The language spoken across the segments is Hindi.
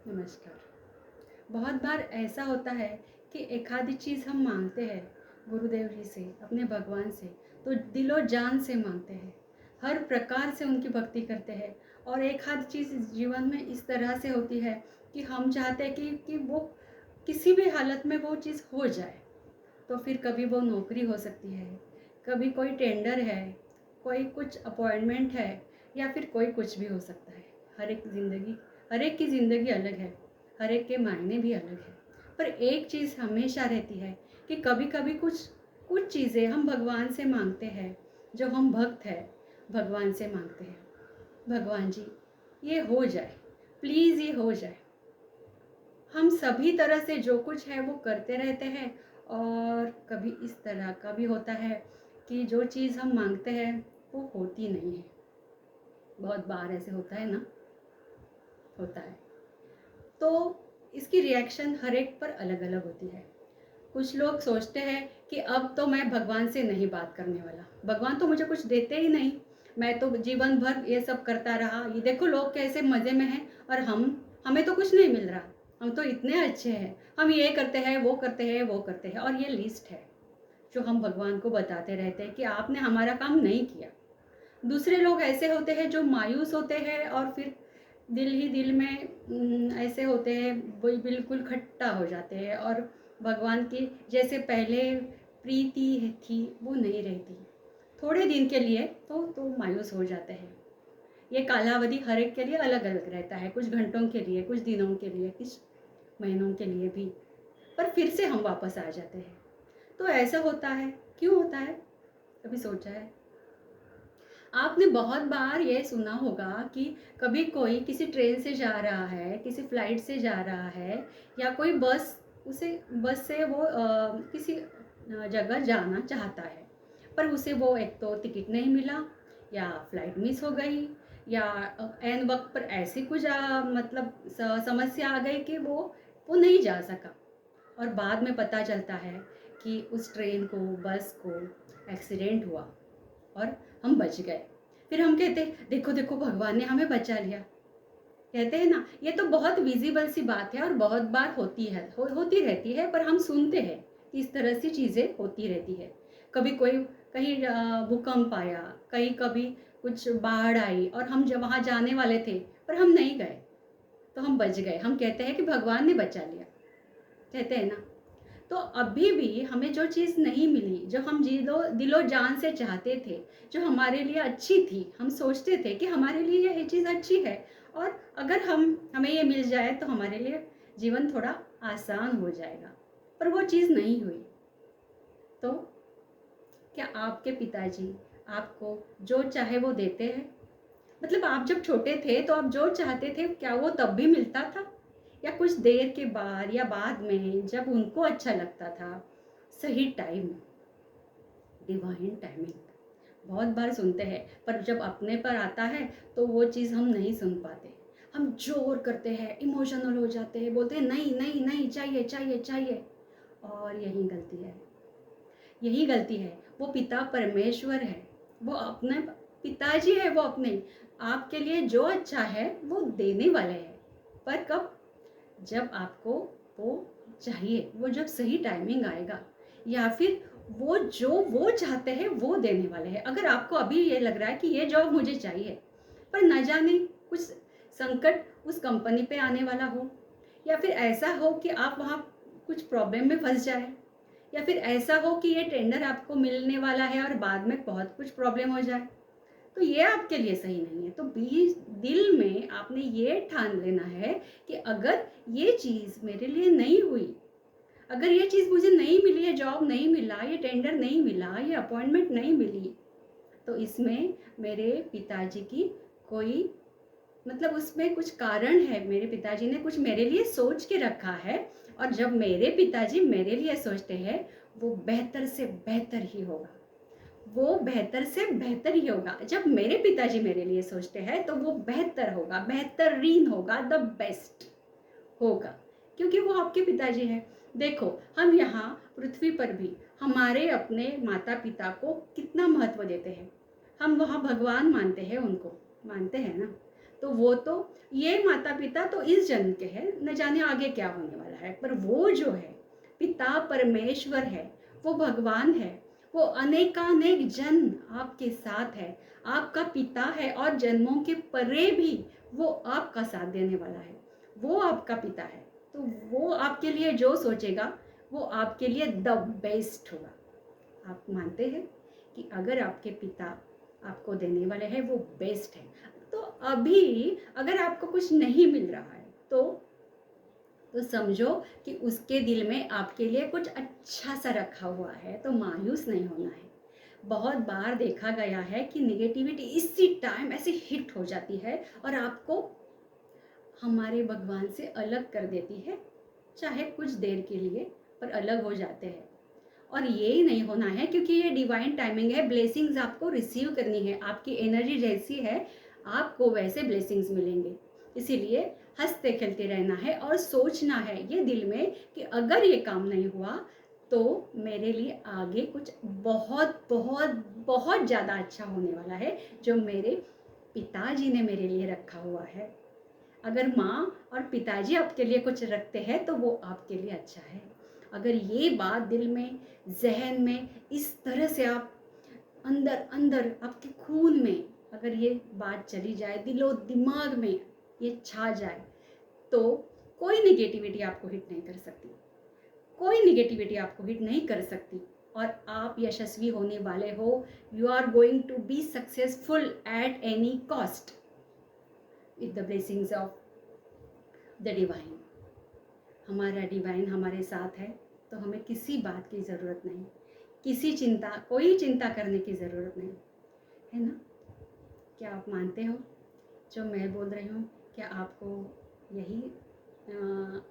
नमस्कार। बहुत बार ऐसा होता है कि एक आधी चीज़ हम मांगते हैं गुरुदेव जी से, अपने भगवान से, तो दिलो जान से मांगते हैं, हर प्रकार से उनकी भक्ति करते हैं। और एक आध चीज़ जीवन में इस तरह से होती है कि हम चाहते हैं कि वो किसी भी हालत में वो चीज़ हो जाए। तो फिर कभी वो नौकरी हो सकती है, कभी कोई टेंडर है, कोई कुछ अपॉइंटमेंट है, या फिर कोई कुछ भी हो सकता है। हर एक की ज़िंदगी अलग है, हर एक के मायने भी अलग है। पर एक चीज़ हमेशा रहती है कि कभी कभी कुछ कुछ चीज़ें हम भगवान से मांगते हैं। जो हम भक्त हैं, भगवान से मांगते हैं, भगवान जी ये हो जाए, प्लीज़ ये हो जाए। हम सभी तरह से जो कुछ है वो करते रहते हैं। और कभी इस तरह का भी होता है कि जो चीज़ हम मांगते हैं वो होती नहीं है। बहुत बार ऐसे होता है ना, होता है। तो इसकी रिएक्शन हर एक पर अलग अलग होती है। कुछ लोग सोचते हैं कि अब तो मैं भगवान से नहीं बात करने वाला, भगवान तो मुझे कुछ देते ही नहीं, मैं तो जीवन भर ये सब करता रहा, ये देखो लोग कैसे मज़े में हैं, और हमें तो कुछ नहीं मिल रहा। हम तो इतने अच्छे हैं, हम ये करते हैं, वो करते हैं, वो करते हैं। और ये लिस्ट है जो हम भगवान को बताते रहते हैं कि आपने हमारा काम नहीं किया। दूसरे लोग ऐसे होते हैं जो मायूस होते हैं, और फिर दिल ही दिल में ऐसे होते हैं, वो बिल्कुल खट्टा हो जाते हैं, और भगवान की जैसे पहले प्रीति थी वो नहीं रहती। थोड़े दिन के लिए तो मायूस हो जाते हैं। ये कालावधि हर एक के लिए अलग अलग रहता है, कुछ घंटों के लिए, कुछ दिनों के लिए, कुछ महीनों के लिए भी। पर फिर से हम वापस आ जाते हैं। तो ऐसा होता है, क्यों होता है? कभी सोचा है? आपने बहुत बार ये सुना होगा कि कभी कोई किसी ट्रेन से जा रहा है, किसी फ्लाइट से जा रहा है, या कोई बस से वो किसी जगह जाना चाहता है, पर उसे वो एक तो टिकट नहीं मिला, या फ्लाइट मिस हो गई, या ऐन वक्त पर ऐसी कुछ मतलब समस्या आ गई कि वो नहीं जा सका। और बाद में पता चलता है कि उस ट्रेन को, बस को एक्सीडेंट हुआ और हम बच गए। फिर हम कहते देखो देखो भगवान ने हमें बचा लिया। कहते हैं ना, ये तो बहुत विजिबल सी बात है और बहुत बार होती है, होती रहती है, पर हम सुनते हैं कि इस तरह सी चीज़ें होती रहती है। कभी कोई कहीं भूकंप आया, कहीं कभी कुछ बाढ़ आई, और हम जब वहाँ जाने वाले थे पर हम नहीं गए, तो हम बच गए। हम कहते हैं कि भगवान ने बचा लिया, कहते हैं ना। तो अभी भी हमें जो चीज़ नहीं मिली, जो हम दिलो जान से चाहते थे, जो हमारे लिए अच्छी थी, हम सोचते थे कि हमारे लिए ये चीज़ अच्छी है, और अगर हमें ये मिल जाए तो हमारे लिए जीवन थोड़ा आसान हो जाएगा, पर वो चीज़ नहीं हुई। तो क्या आपके पिताजी आपको जो चाहे वो देते हैं? मतलब आप जब छोटे थे तो आप जो चाहते थे क्या वो तब भी मिलता था, या कुछ देर के बाद या बाद में जब उनको अच्छा लगता था? सही टाइम, डिवाइन टाइमिंग बहुत बार सुनते हैं, पर जब अपने पर आता है तो वो चीज़ हम नहीं सुन पाते। हम जोर करते हैं, इमोशनल हो जाते हैं, बोलते हैं नहीं नहीं नहीं, चाहिए चाहिए चाहिए। और यही गलती है, यही गलती है। वो पिता परमेश्वर है, वो अपने पिताजी है, वो अपने आपके लिए जो अच्छा है वो देने वाले हैं। पर कब? जब आपको वो चाहिए, वो जब सही टाइमिंग आएगा, या फिर वो चाहते हैं वो देने वाले हैं। अगर आपको अभी ये लग रहा है कि ये जॉब मुझे चाहिए, पर न जाने कुछ संकट उस कंपनी पे आने वाला हो, या फिर ऐसा हो कि आप वहाँ कुछ प्रॉब्लम में फंस जाए, या फिर ऐसा हो कि ये टेंडर आपको मिलने वाला है और बाद में बहुत कुछ प्रॉब्लम हो जाए, तो ये आपके लिए सही नहीं है। तो बीच दिल में आपने ये ठान लेना है कि अगर ये चीज़ मेरे लिए नहीं हुई, अगर ये चीज़ मुझे नहीं मिली, ये जॉब नहीं मिला, ये टेंडर नहीं मिला, ये अपॉइंटमेंट नहीं मिली, तो इसमें मेरे पिताजी की कोई मतलब उसमें कुछ कारण है, मेरे पिताजी ने कुछ मेरे लिए सोच के रखा है। और जब मेरे पिताजी मेरे लिए सोचते हैं, वो बेहतर से बेहतर ही होगा, वो बेहतर से बेहतर ही होगा। जब मेरे पिताजी मेरे लिए सोचते हैं तो वो बेहतर होगा, बेहतरीन होगा, द बेस्ट होगा, क्योंकि वो आपके पिताजी हैं। देखो, हम यहाँ पृथ्वी पर भी हमारे अपने माता पिता को कितना महत्व देते हैं। हम वहाँ भगवान मानते हैं, उनको मानते हैं ना। तो वो तो, ये माता पिता तो इस जन्म के हैं, न जाने आगे क्या होने वाला है, पर वो जो है पिता परमेश्वर है, वो भगवान है, वो अनेकानेक जन्म आपके साथ है, आपका पिता है, और जन्मों के परे भी वो आपका साथ देने वाला है, वो आपका पिता है। तो वो आपके लिए जो सोचेगा वो आपके लिए द बेस्ट होगा। आप मानते हैं कि अगर आपके पिता आपको देने वाले हैं वो बेस्ट है, तो अभी अगर आपको कुछ नहीं मिल रहा है तो समझो कि उसके दिल में आपके लिए कुछ अच्छा सा रखा हुआ है, तो मायूस नहीं होना है। बहुत बार देखा गया है कि निगेटिविटी इसी टाइम ऐसे हिट हो जाती है और आपको हमारे भगवान से अलग कर देती है, चाहे कुछ देर के लिए, पर अलग हो जाते हैं। और ये नहीं होना है, क्योंकि ये डिवाइन टाइमिंग है, ब्लेसिंग्स आपको रिसीव करनी है, आपकी एनर्जी जैसी है आपको वैसे ब्लेसिंग्स मिलेंगे। इसीलिए हंसते खेलते रहना है और सोचना है ये दिल में कि अगर ये काम नहीं हुआ तो मेरे लिए आगे कुछ बहुत बहुत बहुत ज़्यादा अच्छा होने वाला है, जो मेरे पिताजी ने मेरे लिए रखा हुआ है। अगर माँ और पिताजी आपके लिए कुछ रखते हैं तो वो आपके लिए अच्छा है। अगर ये बात दिल में, जहन में इस तरह से आप अंदर अंदर आपके खून में अगर ये बात चली जाए, दिलो दिमाग में ये छा जाए, तो कोई निगेटिविटी आपको हिट नहीं कर सकती, कोई निगेटिविटी आपको हिट नहीं कर सकती, और आप यशस्वी होने वाले हो। You are going to be successful at any cost with the blessings of the divine. हमारा डिवाइन हमारे साथ है, तो हमें किसी बात की ज़रूरत नहीं, किसी चिंता, कोई चिंता करने की ज़रूरत नहीं है ना। क्या आप मानते हो जो मैं बोल रही हूँ? क्या आपको यही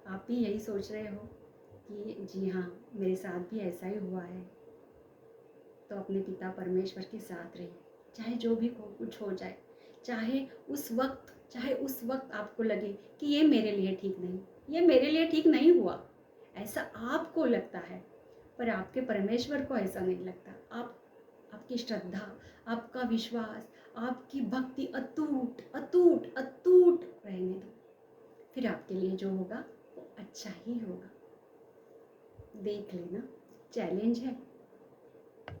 आप भी यही सोच रहे हो कि जी हाँ, मेरे साथ भी ऐसा ही हुआ है? तो अपने पिता परमेश्वर के साथ रहिए, चाहे जो भी कुछ हो जाए, चाहे उस वक्त आपको लगे कि ये मेरे लिए ठीक नहीं, ये मेरे लिए ठीक नहीं हुआ, ऐसा आपको लगता है, पर आपके परमेश्वर को ऐसा नहीं लगता। आपकी श्रद्धा, आपका विश्वास, आपकी भक्ति अटूट अटूट अटूट रहने दो, फिर आपके लिए जो होगा वो अच्छा ही होगा। देख लेना, चैलेंज है।